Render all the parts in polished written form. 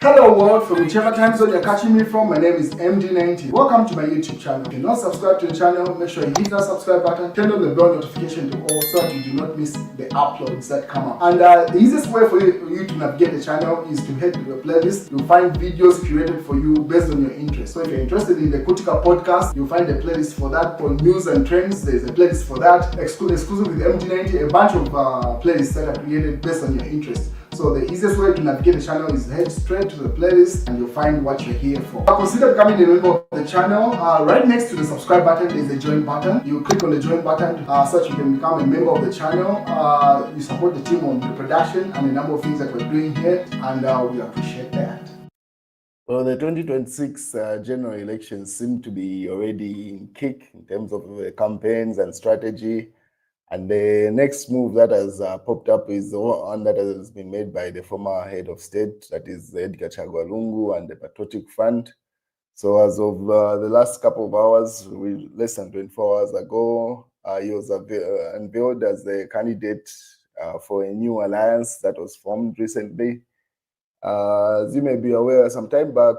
Hello world, from whichever time zone you're catching me from, my name is MD90. Welcome to my YouTube channel. If you're not subscribed to the channel, make sure you hit that subscribe button, turn on the bell notification to all so that you do not miss the uploads that come up. And the easiest way for you to navigate the channel is to head to the playlist. You'll find videos curated for you based on your interest. So if you're interested in the Kutika podcast, you'll find a playlist for that. For news and trends, there's a playlist for that. Exclusive with MD90, a bunch of playlists that are created based on your interest. So the easiest way to navigate the channel is head straight to the playlist and you'll find what you're here for. Consider becoming a member of the channel. Right next to the subscribe button is the join button. You click on the join button so that you can become a member of the channel. You support the team on the production and a number of things that we're doing here, and we appreciate that. Well, the 2026 general elections seem to be already in kick in terms of campaigns and strategy. And the next move that has popped up is the one that has been made by the former head of state, that is Edgar Chagwa Lungu and the Patriotic Front. So as of the last couple of hours, less than 24 hours ago, he was unveiled as the candidate for a new alliance that was formed recently. As you may be aware, some time back,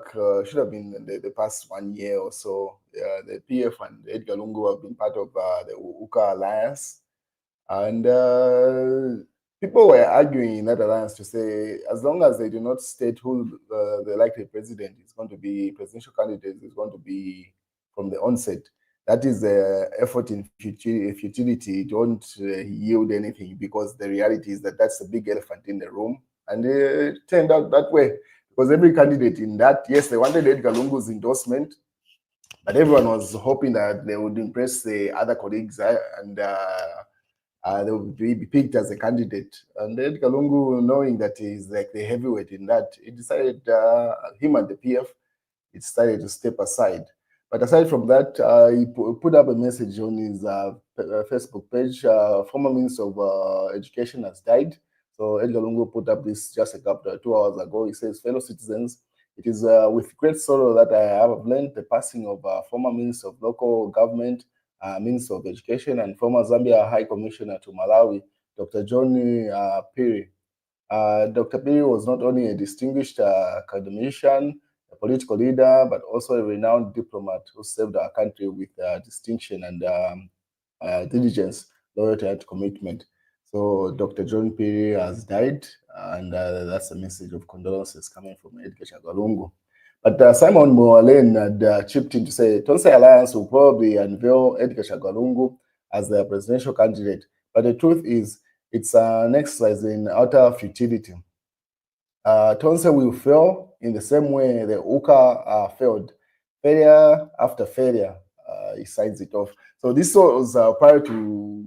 should have been the past 1 year or so, the PF and Edgar Lungu have been part of the UKA alliance. And people were arguing in that alliance to say, as long as they do not state who the likely president is going to be, presidential candidate is going to be from the onset, that is the effort in futility. Don't yield anything, because the reality is that that's the big elephant in the room. And it turned out that way, because every candidate in that, yes, they wanted Edgar Lungu's endorsement, but everyone was hoping that they would impress the other colleagues and they would be picked as a candidate. And Edgar Lungu, knowing that he's like the heavyweight in that, he decided, him and the PF, it started to step aside. But aside from that, he put up a message on his Facebook page. Former Minister of Education has died. So Edgar Lungu put up this just a couple of 2 hours ago. He says, fellow citizens, it is with great sorrow that I have learned the passing of former Minister of Local Government, Minister of Education, and former Zambia High Commissioner to Malawi, Dr. John Phiri. Dr. Phiri was not only a distinguished academician, a political leader, but also a renowned diplomat who served our country with distinction and diligence, loyalty, and commitment. So Dr. John Phiri has died, and that's a message of condolences coming from Edgar Chagwa Lungu. But Simon Moalen had chipped in to say Tonse Alliance will probably unveil Edgar Chagwa Lungu as their presidential candidate. But the truth is, it's an exercise in utter futility. Tonse will fail in the same way the UKA failed. Failure after failure, he signs it off. So this was prior to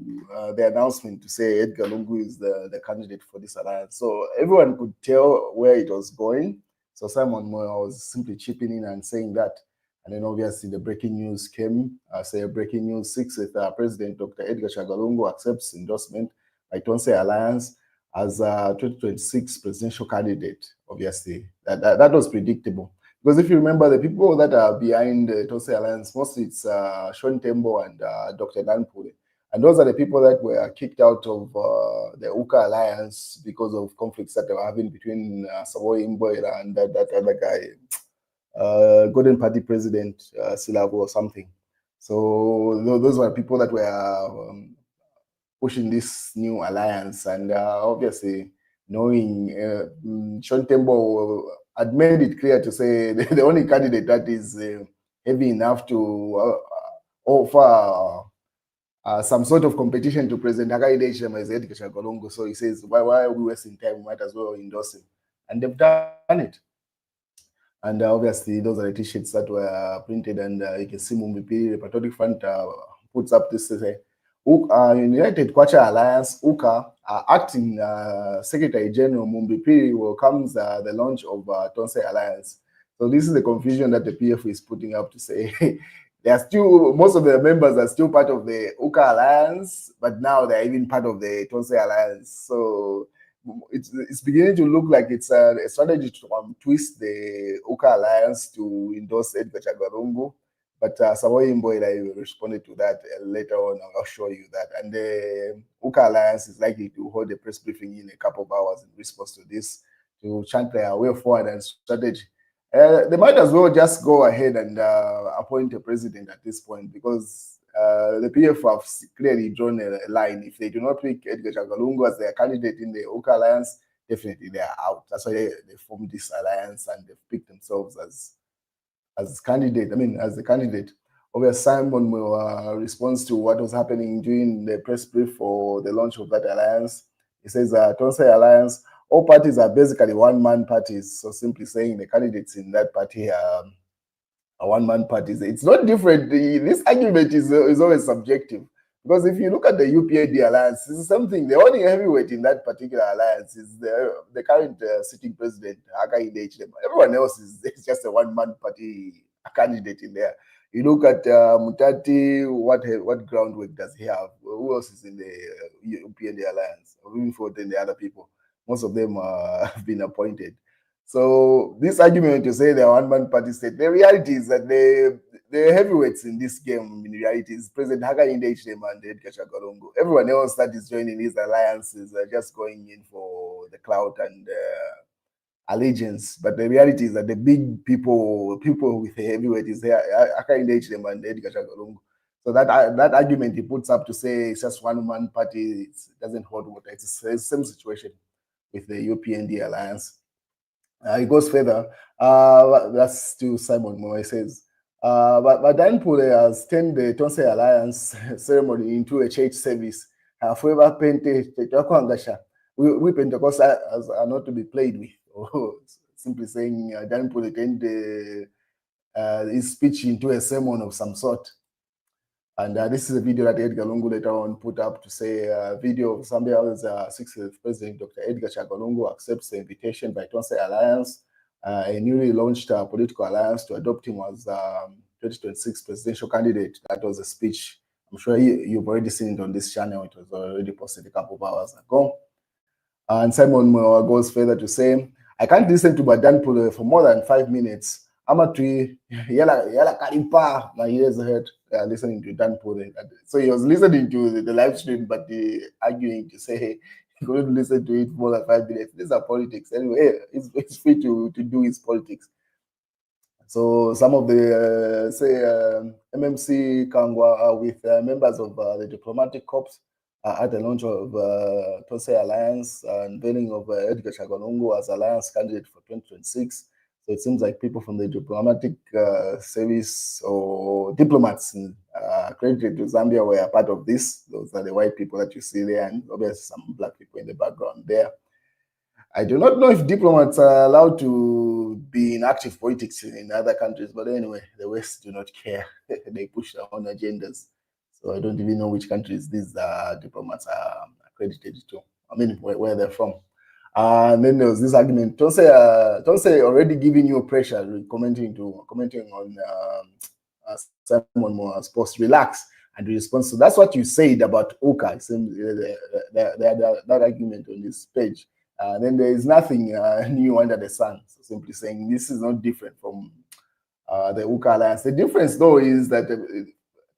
the announcement to say Edgar Lungu is the candidate for this alliance. So everyone could tell where it was going. So Simon Moyo was simply chipping in and saying that. And then obviously the breaking news came. Say breaking news 6 with President Dr. Edgar Chagwa Lungu accepts endorsement by Tonse Alliance as a 2026 presidential candidate. Obviously, that was predictable. Because if you remember, the people that are behind the Tonse Alliance, mostly it's Sean Tembo and Dr. Danpule. And those are the people that were kicked out of the UKA Alliance because of conflicts that they were having between Savoy Imboira and that other guy, Golden Party President, Silavo or something. So those were people that were pushing this new alliance. And obviously, knowing Sean Tembo had made it clear to say the only candidate that is heavy enough to offer some sort of competition to President Hakainde Hichilema is Edgar Chagwa Lungu. So he says, why are we wasting time? We might as well endorse him. And they've done it. And obviously, those are the t-shirts that were printed, and you can see Mumbi Phiri, the Patriotic Front, puts up this to say, United Kwacha Alliance, UKA, acting Secretary General Mumbi Phiri welcomes the launch of Tonse Alliance. So this is the confusion that the PF is putting up to say they are still, most of the members are still part of the UKA Alliance, but now they're even part of the Tonse Alliance. So it's beginning to look like it's a strategy to twist the UKA Alliance to endorse Edgar Chagwa Lungu. But Savoy Imboila responded to that later on. I'll show you that. And the UKA Alliance is likely to hold a press briefing in a couple of hours in response to this, to chant their way forward and strategy. They might as well just go ahead and appoint a president at this point, because the PF have clearly drawn a line. If they do not pick Edgar Chagwa as their candidate in the Uka alliance, definitely they are out. That's why they formed this alliance and they've picked themselves as candidate. I mean, as the candidate. Obviously, Simon responds to what was happening during the press brief for the launch of that alliance. He says, Tonse alliance, all parties are basically one-man parties. So simply saying the candidates in that party are one-man parties. It's not different. This argument is always subjective. Because if you look at the UPND alliance, it's something. The only heavyweight in that particular alliance is the current sitting president, Hakainde. Everyone else is just a one-man party candidate in there. You look at Mutati, what groundwork does he have? Who else is in the UPND alliance? Moving forward, than the other people. Most of them have been appointed. So this argument to say they're one-man party state, the reality is that the heavyweights in this game, in reality, is President Hakainde and Edgar Chagwa. Everyone else that is joining these alliances are just going in for the clout and allegiance. But the reality is that the big people with the heavyweight is there, Hakainde and Edgar Chagwa. So that argument he puts up to say it's just one-man party, it doesn't hold water. It's the same situation with the UPND alliance. It goes further. That's to Simon Moe. He says, but Dan Pule has turned the Tonse Alliance ceremony into a church service. However, we Pentecostals are not to be played with. Simply saying, Dan Pule turned his speech into a sermon of some sort. And this is a video that Edgar Lungu later on put up to say a video of Zambia's 60th president, Dr. Edgar Chagwa accepts the invitation by Tonse Alliance, a newly launched political alliance, to adopt him as 2026 presidential candidate. That was a speech. I'm sure you've already seen it on this channel. It was already posted a couple of hours ago. And Simon goes further to say, I can't listen to Badan Pule for more than 5 minutes. Amatri, yala kalimpa, my ears hurt listening to Dan Pule. So he was listening to the live stream, but arguing to say he couldn't listen to it for more than 5 minutes. These are politics. Anyway, it's free to do his politics. So some of the, MMC Kangwa with members of the diplomatic corps at the launch of Tonse Alliance, unveiling of Edgar Chagwa as alliance candidate for 2026. So it seems like people from the diplomatic service or diplomats accredited to Zambia were a part of this. Those are the white people that you see there, and obviously some black people in the background there. I do not know if diplomats are allowed to be in active politics in other countries, but anyway, the West do not care. They push their own agendas. So I don't even know which countries these diplomats are accredited to. I mean, where they're from. And then there was this argument. Tonse already giving you pressure, commenting on Simon Moa's post. Relax and respond. So that's what you said about Uka. That argument on this page. Then there is nothing new under the sun. So simply saying this is not different from the Uka alliance. The difference, though, is that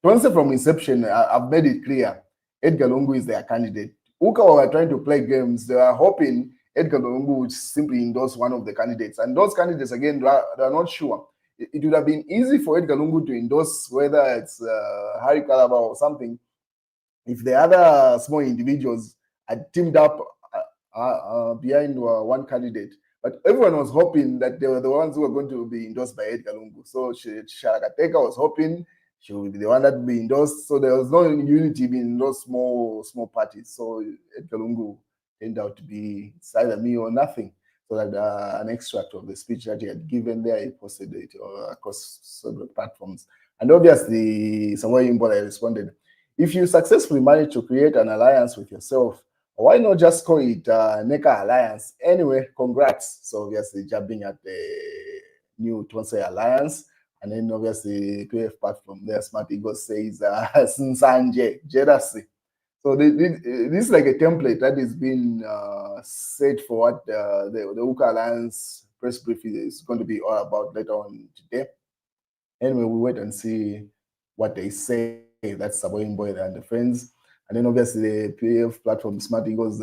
Tonse from inception, I've made it clear, Edgar Lungu is their candidate. Uka were trying to play games. They are hoping Edgar Lungu would simply endorse one of the candidates. And those candidates, again, they're not sure. It would have been easy for Edgar Lungu to endorse whether it's Harry Kalaba or something if the other small individuals had teamed up behind one candidate. But everyone was hoping that they were the ones who were going to be endorsed by Edgar Lungu. So Sharakateka was hoping she would be the one that would be endorsed. So there was no unity in those small parties. So Edgar Lungu turned out to be it's either me or nothing. So that an extract of the speech that he had given there, he posted it across several platforms. And obviously, Samuel Imbola responded, if you successfully manage to create an alliance with yourself, why not just call it NECA Alliance? Anyway, congrats. So obviously jabbing at the new Tonse Alliance. And then obviously PF platform there, Smart Ego says Sinsanje, Jerasi. So this is like a template that is being set for what the Uka Alliance press briefing is going to be all about later on today. Anyway, we wait and see what they say. That's Saboyin Boy and the friends. And then obviously the PF platform Smart Eagles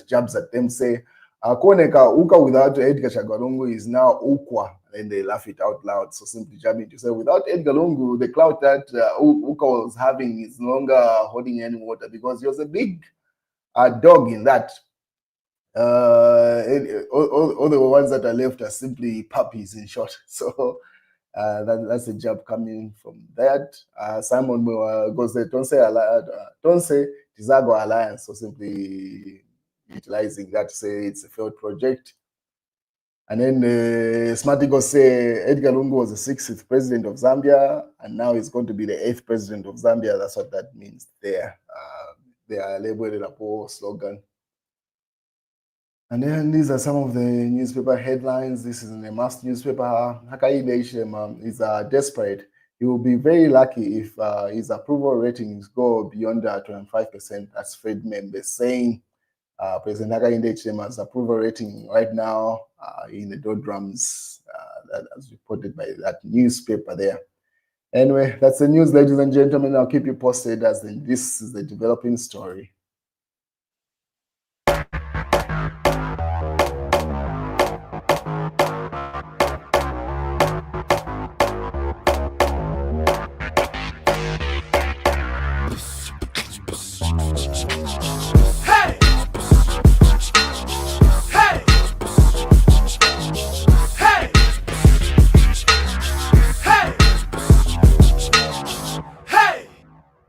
jabs at them, say, Koneka Uka without Edgar Chagwa is now Ukwa, and they laugh it out loud. So simply jamming to say, without Edgar Lungu, the clout that Uka was having is no longer holding any water because he was a big dog in that. All the ones that are left are simply puppies, in short. So that's a job coming from that. Simon goes there. Tonse Chagwa Alliance, so simply utilizing that to say it's a failed project. And then Smarty goes say Edgar Lungu was the 6th president of Zambia, and now he's going to be the 8th president of Zambia. That's what that means there. They are labeled a poor slogan. And then these are some of the newspaper headlines. This is in a mass newspaper. Hakaide is desperate. He will be very lucky if his approval ratings go beyond 25%. That's Fed members saying President Hakainde approval rating right now in the doldrums, as reported by that newspaper there. Anyway, that's the news, ladies and gentlemen. I'll keep you posted as this is the developing story.